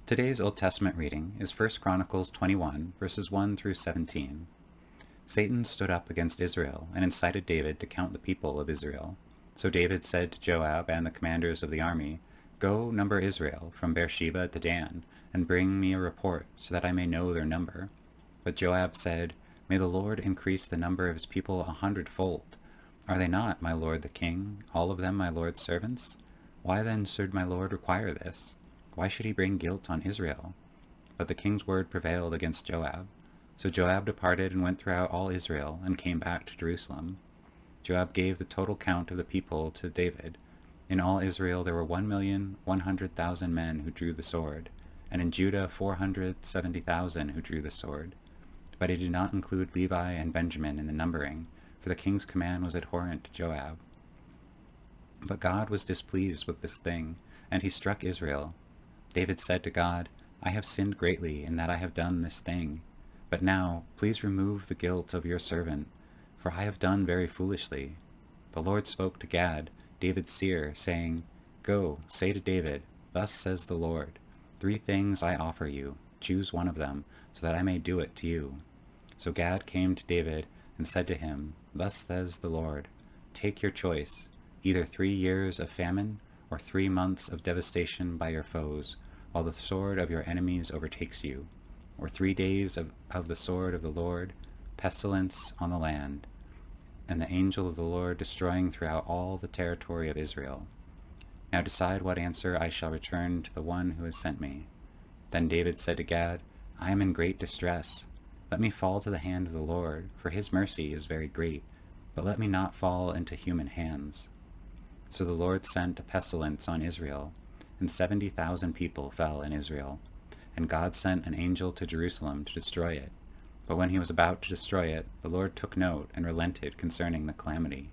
Today's Old Testament reading is 1 Chronicles 21, verses 1 through 17. Satan stood up against Israel and incited David to count the people of Israel. So David said to Joab and the commanders of the army, "Go number Israel from Beersheba to Dan, and bring me a report so that I may know their number." But Joab said, "May the Lord increase the number of his people 100-fold. Are they not, my lord the king, all of them my lord's servants? Why then should my lord require this? Why should he bring guilt on Israel?" But the king's word prevailed against Joab. So Joab departed and went throughout all Israel and came back to Jerusalem. Joab gave the total count of the people to David. In all Israel there were 1,100,000 men who drew the sword, and in Judah 470,000 who drew the sword. But he did not include Levi and Benjamin in the numbering, for the king's command was abhorrent to Joab. But God was displeased with this thing, and he struck Israel. David said to God, "I have sinned greatly in that I have done this thing. But now, please remove the guilt of your servant, for I have done very foolishly." The Lord spoke to Gad, David's seer, saying, "Go, say to David, 'Thus says the Lord, 3 things I offer you. Choose one of them, so that I may do it to you.'" So Gad came to David and said to him, "Thus says the Lord, take your choice, either 3 years of famine or 3 months of devastation by your foes, while the sword of your enemies overtakes you, or 3 days of the sword of the Lord, pestilence on the land, and the angel of the Lord destroying throughout all the territory of Israel. Now decide what answer I shall return to the one who has sent me." Then David said to Gad, "I am in great distress. Let me fall to the hand of the Lord, for his mercy is very great, but let me not fall into human hands." So the Lord sent a pestilence on Israel, and 70,000 people fell in Israel. And God sent an angel to Jerusalem to destroy it. But when he was about to destroy it, the Lord took note and relented concerning the calamity.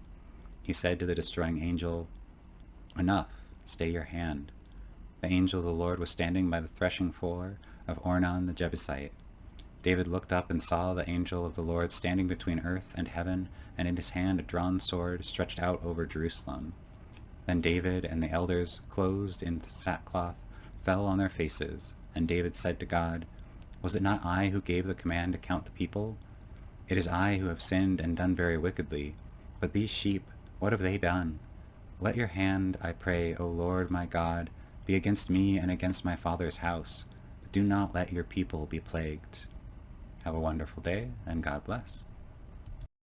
He said to the destroying angel, "Enough, stay your hand." The angel of the Lord was standing by the threshing floor of Ornan the Jebusite. David looked up and saw the angel of the Lord standing between earth and heaven, and in his hand a drawn sword stretched out over Jerusalem. Then David and the elders, clothed in sackcloth, fell on their faces, and David said to God, "Was it not I who gave the command to count the people? It is I who have sinned and done very wickedly. But these sheep, what have they done? Let your hand, I pray, O Lord my God, be against me and against my father's house, but do not let your people be plagued." Have a wonderful day, and God bless.